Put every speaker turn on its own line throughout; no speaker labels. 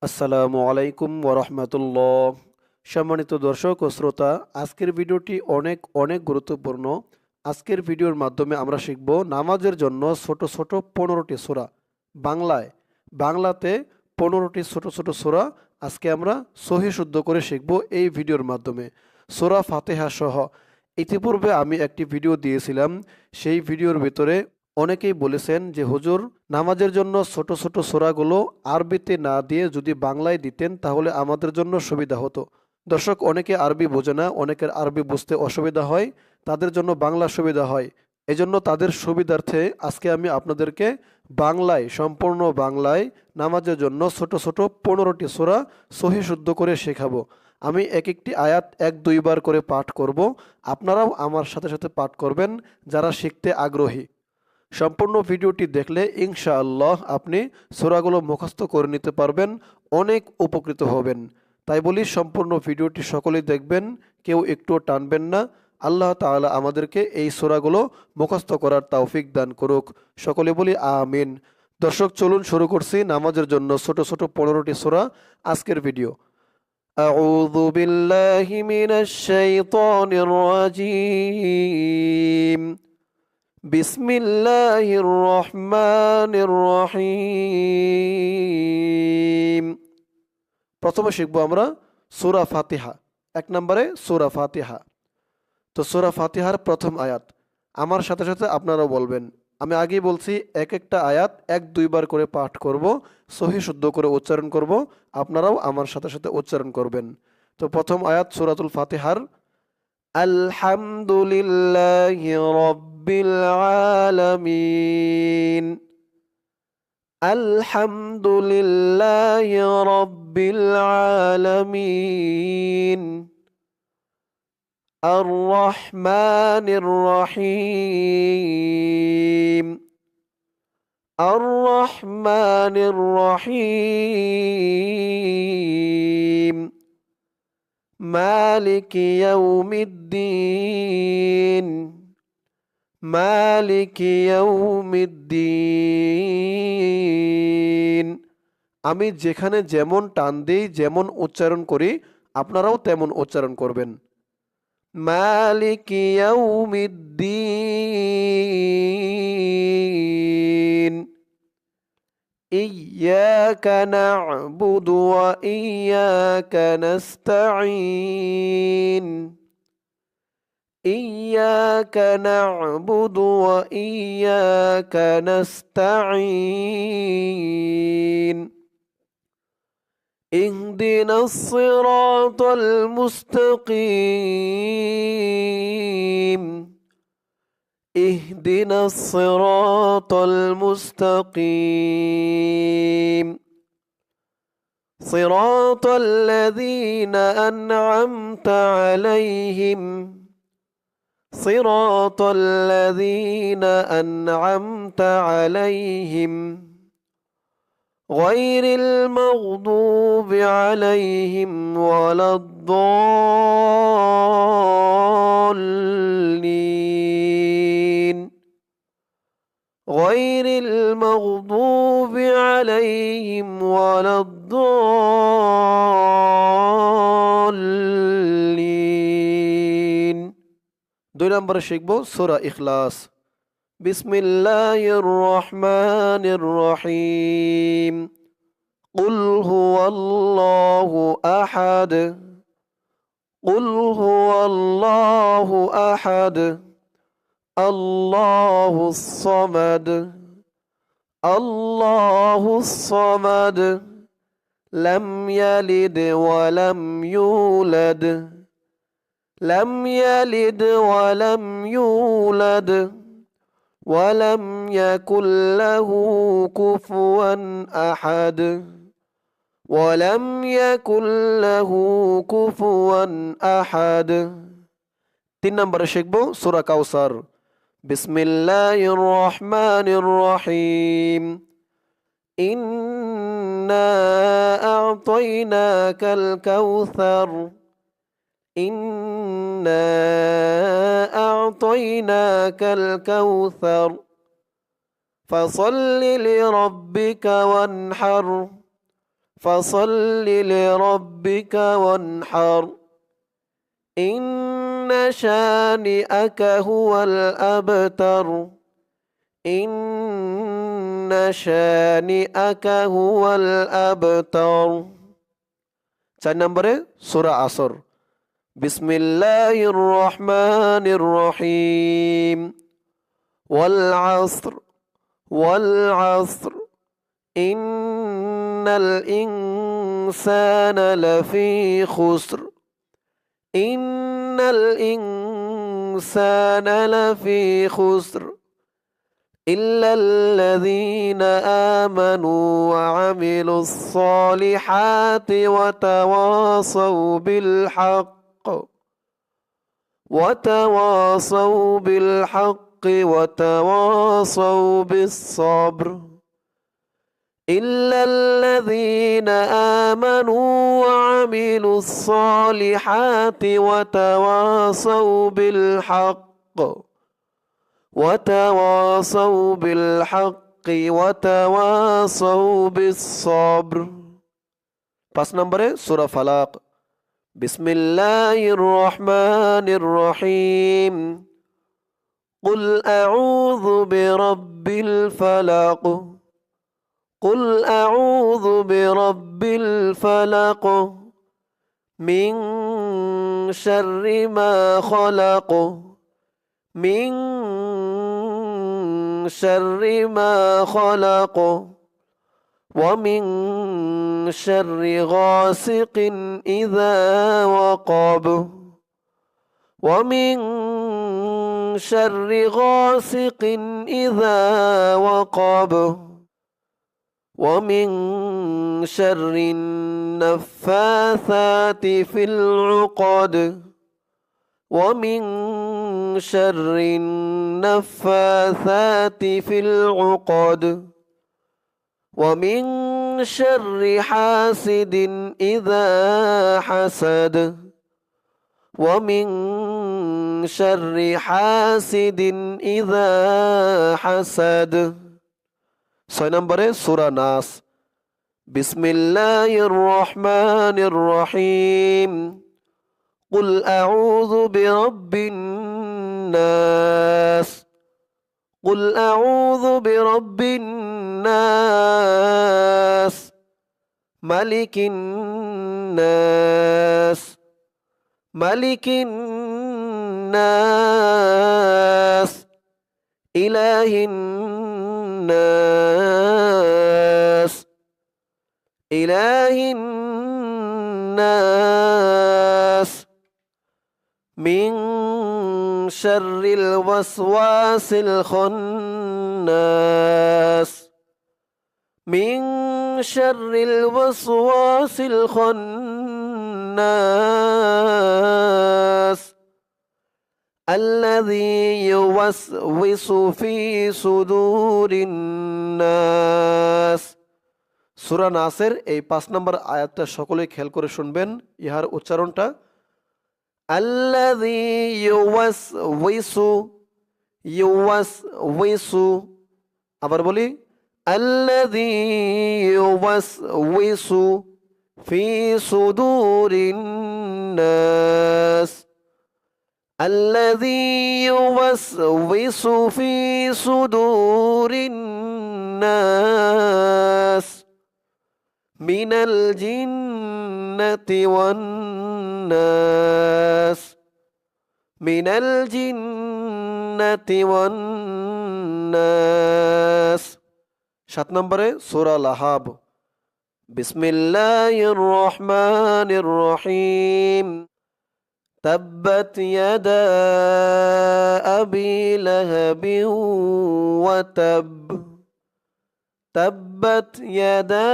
আসসালামু আলাইকুম ওরহমতুল্লাহ। সম্মানিত দর্শক ও শ্রোতা, আজকের ভিডিওটি অনেক অনেক গুরুত্বপূর্ণ। আজকের ভিডিওর মাধ্যমে আমরা শিখব নামাজের জন্য ছোট ছোট 15টি সূরা। বাংলাতে 15টি ছোট ছোট সূরা আজকে আমরা সহি শুদ্ধ করে শিখব এই ভিডিওর মাধ্যমে। সূরা ফাতিহা সহ ইতিপূর্বে আমি একটি ভিডিও দিয়েছিলাম। সেই ভিডিওর ভিতরে অনেকেই বলেছেন যে হুজুর, নামাজের জন্য ছোট ছোট সূরাগুলো আরবিতে না দিয়ে যদি বাংলায় দিতেন তাহলে আমাদের জন্য সুবিধা হতো। দর্শক, অনেকে আরবি বোঝে না, অনেকের আরবি বুঝতে অসুবিধা হয়, তাদের জন্য বাংলা সুবিধা হয়। এজন্য তাদের সুবিধার্থে আজকে আমি আপনাদেরকে বাংলায়, সম্পূর্ণ বাংলায় নামাজের জন্য ছোট ছোট 15টি সূরা সহি শুদ্ধ করে শেখাবো। আমি এক একটি আয়াত 1-2 বার করে পাঠ করব। আপনারাও আমার সাথে সাথে পাঠ করবেন যারা শিখতে আগ্রহী। সম্পূর্ণ ভিডিওটি দেখলে ইনশাআল্লাহ আপনি সূরাগুলো মুখস্থ করে নিতে পারবেন, অনেক উপকৃত হবেন। তাই বলি, সম্পূর্ণ ভিডিওটি সকলেই দেখবেন, কেউ একটুও টানবেন না। আল্লাহ তাআলা আমাদেরকে এই সূরাগুলো মুখস্থ করার তৌফিক দান করুক। সকলে বলি আমিন। দর্শক, চলুন শুরু করছি নামাজের জন্য ছোট ছোট 15টি সূরা আজকের ভিডিও। আউযু বিল্লাহি মিনাশ শাইতানির রাজীম। বিসমিল্লাহির রহমানির রহিম। প্রথমে শিখব আমরা সূরা ফাতিহা। 1 নম্বরে সূরা ফাতিহা। তো সূরা ফাতিহার প্রথম আয়াত আমার সাথে সাথে আপনারাও বলবেন। আমি আগেই বলছি, এক একটা আয়াত 1-2 বার করে পাঠ করব, সহি শুদ্ধ করে উচ্চারণ করব। আপনারাও আমার সাথে সাথে উচ্চারণ করবেন। তো প্রথম আয়াত সূরাতুল ফাতিহার। আলহামদুলিল্লাহি রাব্বিল আলামিন। আলহামদুলিল্লাহি রাব্বিল আলামিন। আর রহমানির রহিম। আর রহমানির রহিম। মালিকি ইয়াউমিদ্দিন। মালিকি ইয়াউমিদ্দিন। আমি যেখানে যেমন টান দিই, যেমন উচ্চারণ করি, আপনারাও তেমন উচ্চারণ করবেন। মালিকি ইয়াউমিদ্দিন। إياك نعبد وإياك نستعين. إياك نعبد وإياك نستعين. اهدنا الصراط المستقيم. اهدنا الصراط المستقيم. صراط الذين أنعمت عليهم. صراط الذين أنعمت عليهم غير المغضوب عليهم ولا الضالين. غير المغضوب عليهم ولا الضالين. 2 নম্বরে শিখব সূরা ইখলাস। বিসমিল্লাহির রহমানির রহিম। কুল হুয়াল্লাহু আহাদ। কুল হুয়াল্লাহু আহাদ। আল্লাহুস সামাদ। আল্লাহুস সামাদ। লাম ইয়ালিদ ওয়া লাম ইউলাদ। লাম ইয়ালিদ ওয়া লাম ইউলাদ। ولم يكن له كفوا أحد. ولم يكن له كفوا أحد. 3 নম্বরে শিখব সূরা কাউসার। বিসমিল্লাহির রহমানির রহিম। ইন্না আ'তাইনাকাল কাউসার। إنا أعطيناك الكوثر فصل لربك وانحر فصل لربك وانحر إن شانئك هو الأبتر إن شانئك هو الأبتر 4 নম্বরে সূরা আসর বিসমিল্লাহির রহমানির রহিম والعصر والعصر إن الإنسان لفي خسر إن الإنسان لفي خسر إلا الذين آمنوا وعملوا الصالحات وتواصوا بالحق وتواصوا بالصبر إلا الذين آمنوا وعملوا الصالحات وتواصوا بالحق وتواصوا بالصبر 5 নম্বরে সূরা ফালাক বিসমিল্লাহির রহমানির রহিম قل أعوذ برب الفلق قل أعوذ برب الفلق من شر ما خلق من شر ما خلق ومن شر غاسق إذا وقب ومن شر غاسق إذا وقب ومن شر النفاثات في العقد ومن شر النفاثات في العقد ومن شر حاسد إذا حسد ومن شر حاسد إذا حسد 6 নম্বরে সূরা নাস বিসমিল্লাহির রহমানির রহিম قل أعوذ برب الناس قل أعوذ برب الناس ملك الناس ملك الناس إله الناس إله الناس من شر الوسواس الخناس من شر الوسواس الخناس الذي يوسوس في صدور الناس সূরা নাসের এই 5 নম্বর আয়াতটা সকলেই খেয়াল করে শুনবেন ইহার উচ্চারণটা الذي يوسوس আবার বলি الذي يوسوس في صدور الناس الذي يوسوس في صدور الناس من الجنة والناس من الجنة والناس 7 নম্বরে সূরা লাহাব বিসমিল্লাহির রহমানির রহিম تبت يدا أبي لهب وتب تبت يدا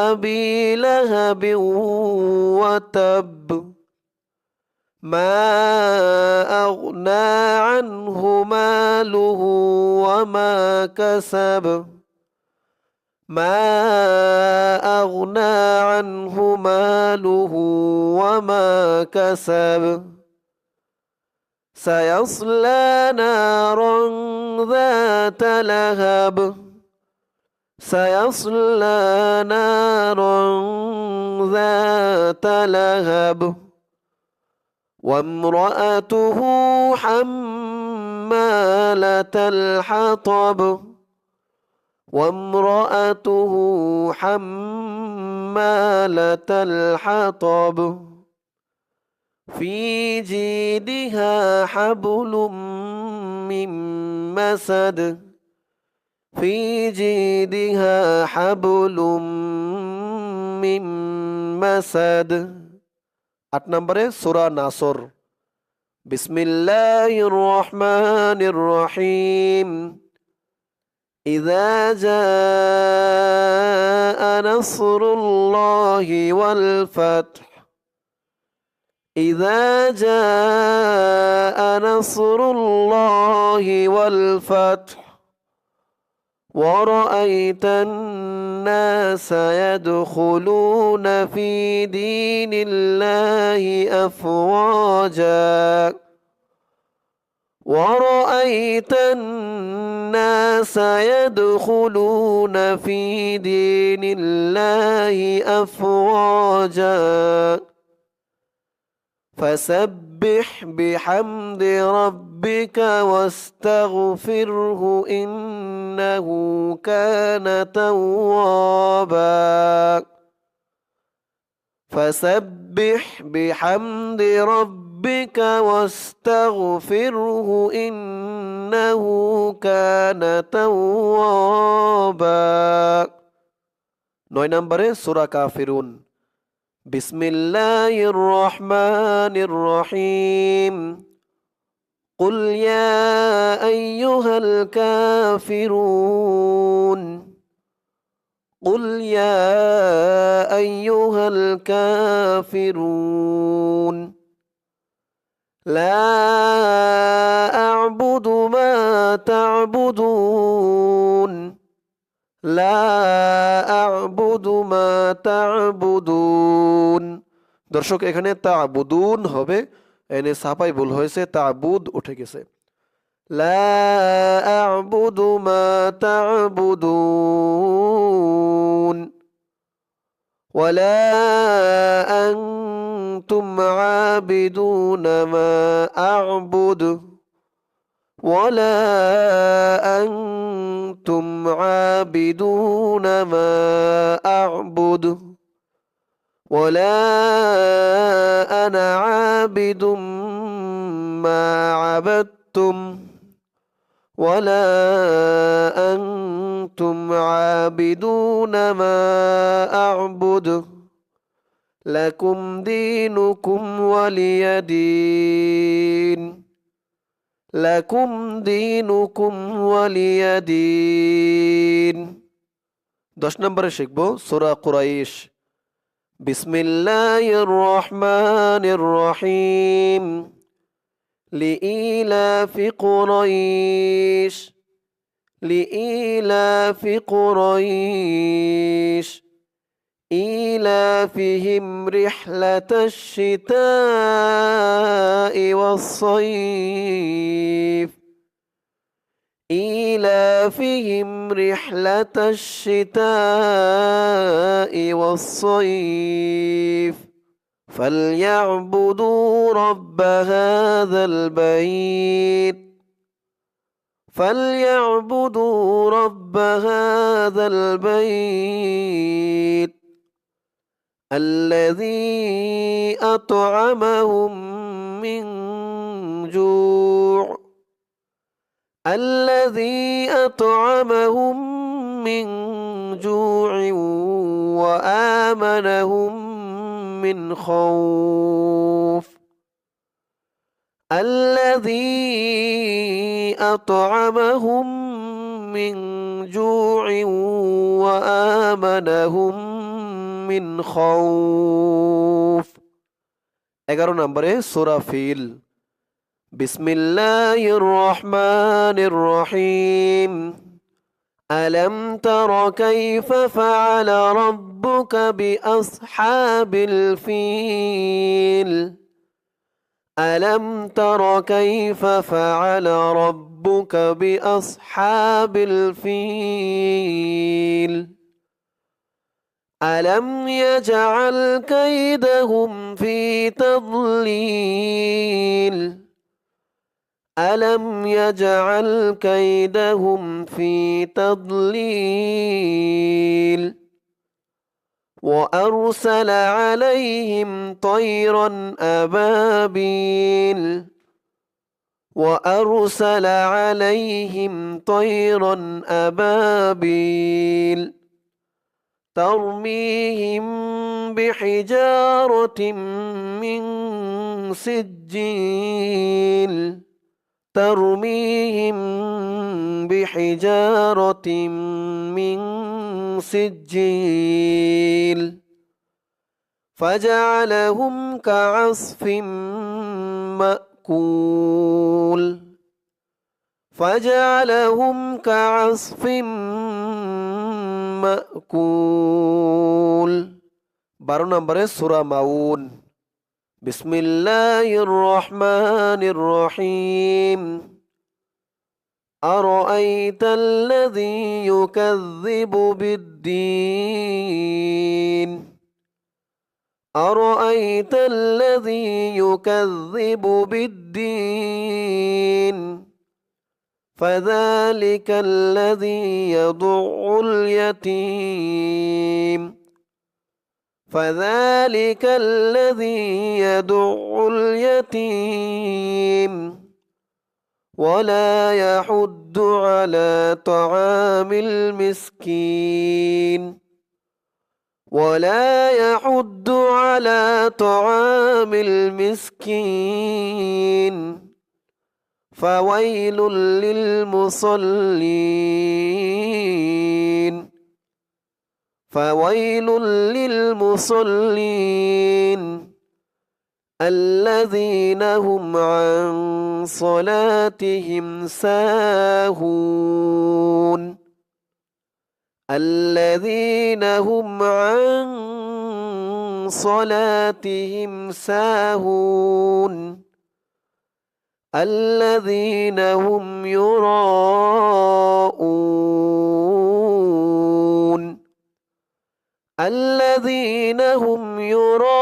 أبي لهب وتب ما أغنى عنه ماله وما كسب ما أغنى عنه ماله وما كسب سيصلى نارا ذات لهب سيصلى نارا ذات لهب وامرأته حمالة الحطب وامرأته حمالة الحطب في جيدها حبل من مسد في جيدها حبل من مسد 8 নম্বরে সূরা নাসর বিসমিল্লাহির রহমানির রহিম إذا جاء نصر الله والفتح إذا جاء نصر الله والفتح ورأيت الناس يدخلون في دين الله أفواجا ورأيت الناس يدخلون في دين الله أفواجا فسبح بحمد ربك واستغفره إنه كان توابا فسبح بحمد ربك واستغفره إنه كان توابا 9 নম্বরে সূরা কাফিরুন বিসমিল্লাহির রহমানির রহিম قل يا أيها الكافرون قل يا أيها الكافرون لا أعبد ما تعبدون لا أعبد ما تعبدون দর্শক এখানে তা'বুদুন হবে এনে ছাপাই ভুল হয়েছে তা'বুদ উঠে গেছে لا أعبد ما تعبدون ولا أنتم عابدون ما أعبد ولا أنتم عابدون ما أعبد ولا أنا عابد ما عبدتم ولا أنتم عابدون ما أعبد لكم دينكم ولي دين لكم دينكم ولي دين 10 নম্বরে শিখব সূরা কুরাইশ বিসমিল্লাহির রহমানির রহিম لإيلاف قريش لإيلاف قريش إيلافهم رحلة الشتاء والصيف إيلافهم رحلة الشتاء والصيف فليعبدوا رب هذا البيت فليعبدوا رب هذا البيت الذي أطعمهم من جوع الذي أطعمهم من جوع وآمنهم من خوف الذي أطعمهم من جوع وآمنهم من خوف 11 নম্বরে সূরা ফিল বিসমিল্লাহির রহমানির রহিম ألم تر كيف فعل ربك بأصحاب الفيل ألم تر كيف فعل ربك بأصحاب الفيل ألم يجعل كيدهم في تضليل ألم يجعل كيدهم في تضليل وأرسل عليهم طيرا أبابيل وأرسل عليهم طيرا أبابيل ترميهم بحجارة من سجيل ترميهم بحجارة من سجيل فجعلهم كعصف مأكول فجعلهم كعصف مأكول 12 নম্বরে সূরা মাউন বিসমিল্লাহির রহমানির রহিম أرأيت الذي يكذب بالدين أرأيت الذي يكذب بالدين فذلك الذي يدع اليتيم فذلك الذي يدع اليتيم ولا يحض على طعام المسكين ولا يحض على طعام المسكين فويل للمصلين فويل للمصلين الذين هم عن صلاتهم ساهون الذين هم عن صلاتهم ساهون الذين هم يراءون الذين هم يراءون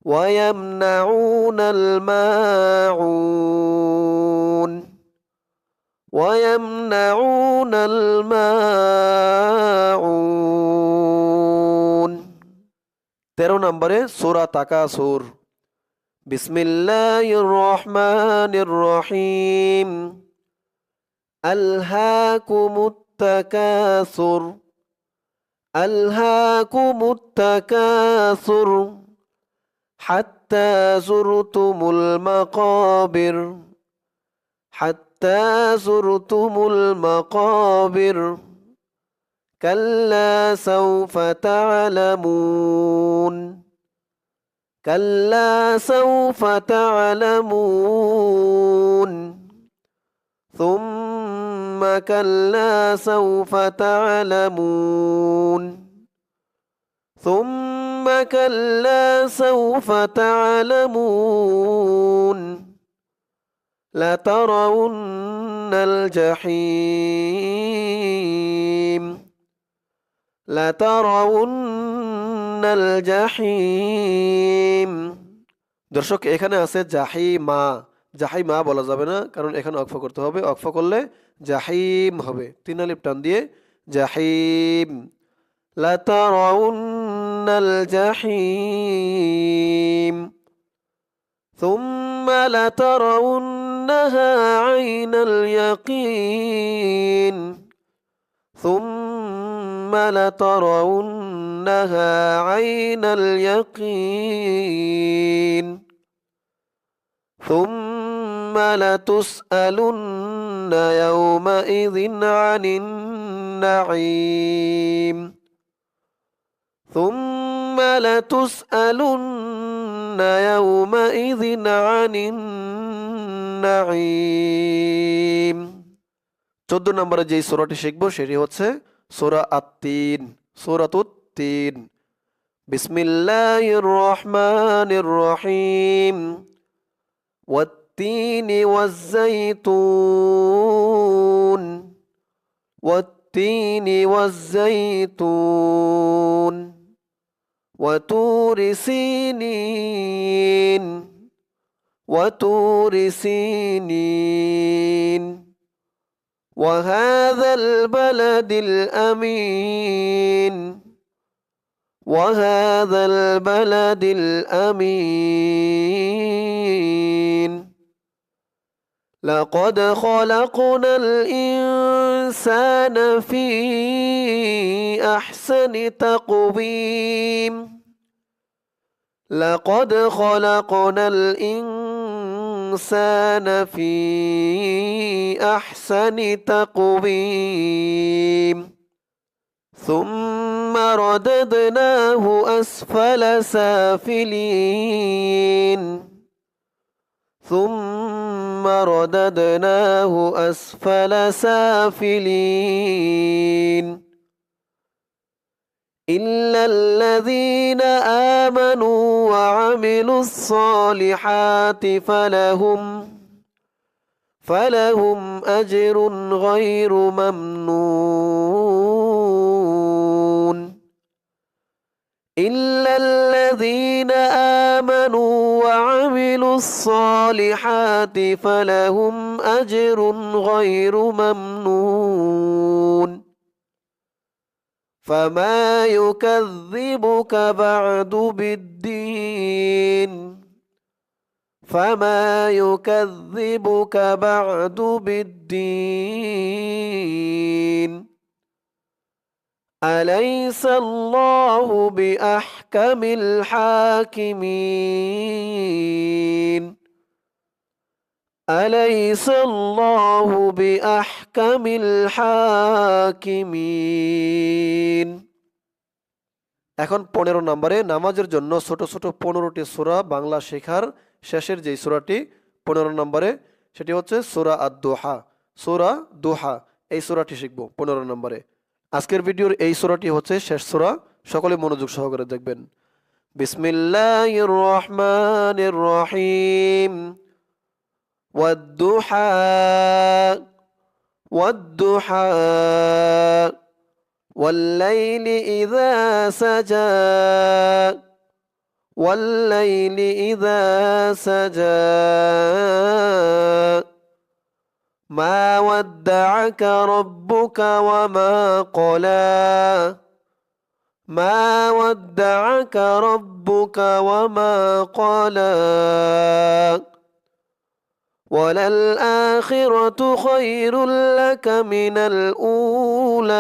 ويمنعون الماعون ويمنعون الماعون 13 নম্বরে সূরা তাকাসুর বিসমিল্লাহির রহমানির রহিম আলহাকুমুত তাকাসুর আলহাকুমুত তাকাসুর হাত্তা যুরতুমুল মাকাবির হাত্তা যুরতুমুল মাকাবির كلا سوف تعلمون كلا سوف تعلمون ثم كلا سوف تعلمون ثم كلا سوف تعلمون لترون الجحيم لترون الجحيم দর্শক এখানে আছে জাহিমা জাহিমা বলা যাবে না কারণ এখানে অক্ফ করতে হবে অক্ফ করলে জাহিম হবে 3 আলিফ টান দিয়ে জাহিম লাতারাউন্নাল জাহিম ثم لترونها عين اليقين ثم لترونها عين اليقين ثم لتسألن يومئذ عن النعيم ثم لتسألن يومئذ عن النعيم 14 নম্বরে যে সূরাটি শিখব সেটি হচ্ছে সূরা আত-তিন সূরাতুত তিন বিসমিল্লাহির রহমানির রহিম والتين والزيتون والتين والزيتون وطور سينين وطور سينين وهذا البلد الأمين وهذا البلد الأمين لقد خلقنا الإنسان في أحسن تقويم لقد خلقنا الإنسان في أحسن تقويم ثم رددناه أسفل سافلين ثم رددناه أسفل سافلين إلا الذين آمنوا وعملوا الصالحات فلهم أجر غير ممنون إلا الذين آمنوا وعملوا الصالحات فلهم أجر غير ممنون فما يكذبك بعد بالدين فما يكذبك بعد بالدين أليس الله بأحكم الحاكمين أليس الله بأحكم الحاكمين এখন 15 নম্বরে নামাজের জন্য ছোট ছোট 15টি সূরা বাংলা শেখার শেষের যেই সূরাটি 15 নম্বরে সেটি হচ্ছে সূরা আদ-দুহা সূরা দুহা এই সূরাটি শিখব 15 নম্বরে আজকের ভিডিওর এই সূরাটি হচ্ছে শেষ সূরা সকলে মনোযোগ সহকারে দেখবেন বিসমিল্লাহির রহমানির রহিম والضحى والضحى والليل إذا سجى والليل إذا سجى ما ودعك ربك وما قلى ما ودعك ربك وما قلى وللآخرة خير لك من الأولى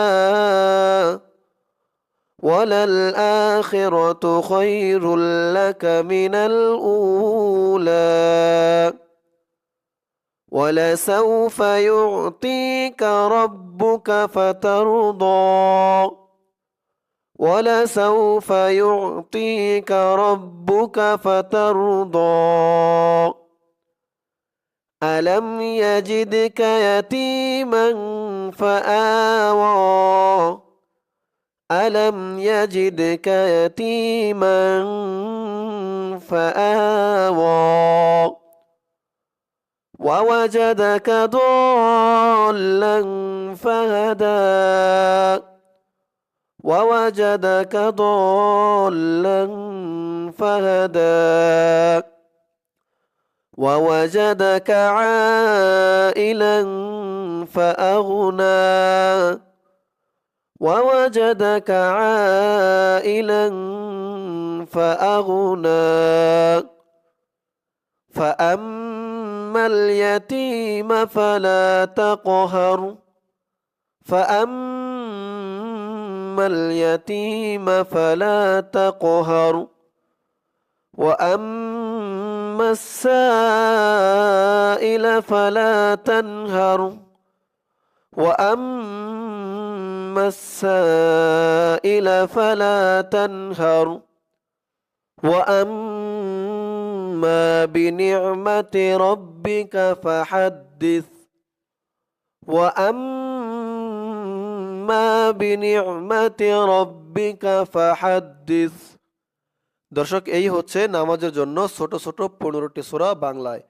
وللآخرة خير لك من الأولى ولسوف يعطيك ربك فترضى ولسوف يعطيك ربك فترضى ألم يجدك يتيما فآوى ألم يجدك يتيما فآوى ووجدك ضالا فهدى ووجدك ضالا فهدى ووجدك عائلا فأغنى ووجدك عائلا فأغنى فأما اليتيم فلا تقهر فأما اليتيم فلا تقهر وأما السائل فلا تنهر وأما السائل فلا تنهر وأما بنعمة ربك فحدث وأما بنعمة ربك فحدث দর্শক, এই হচ্ছে নামাজের জন্য ছোট ছোট 15টি সূরা বাংলায়।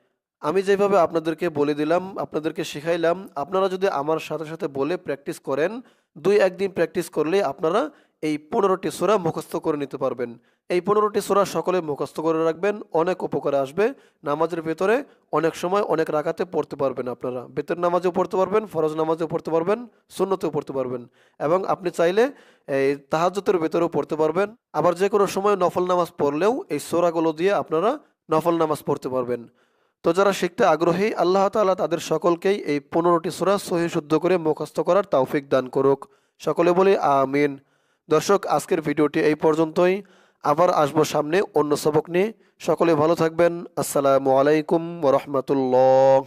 আমি যেভাবে আপনাদেরকে বলে দিলাম, আপনাদেরকে শিখাইলাম, আপনারা যদি আমার সাথে সাথে বলে প্র্যাকটিস করেন, 2-1 দিন প্র্যাকটিস করলে আপনারা এই 15টি সূরা মুখস্থ করে নিতে পারবেন। এই 15টি সূরা সকলে মুখস্থ করে রাখবেন, অনেক উপকারে আসবে। নামাজের ভেতরে অনেক সময় অনেক রাকাতে পড়তে পারবেন আপনারা। বেতের নামাজেও পড়তে পারবেন, ফরজ নামাজেও পড়তে পারবেন, সুন্নতেও পড়তে পারবেন, এবং আপনি চাইলে এই তাহাজ্জুদের ভেতরেও পড়তে পারবেন। আবার যে কোনো সময় নফল নামাজ পড়লেও এই সূরাগুলো দিয়ে আপনারা নফল নামাজ পড়তে পারবেন। তো যারা শিখতে আগ্রহী, আল্লাহ তাআলা তাদের সকলকেই এই 15টি সূরা সহিহ শুদ্ধ করে মুখস্থ করার তৌফিক দান করুক। সকলে বলি আমিন। দর্শক, আজকের ভিডিওটি এই পর্যন্তই। আবার আসবো সামনে অন্য সবক নিয়ে। সকলে ভালো থাকবেন। আসসালামু আলাইকুম ওয়া রাহমাতুল্লাহ।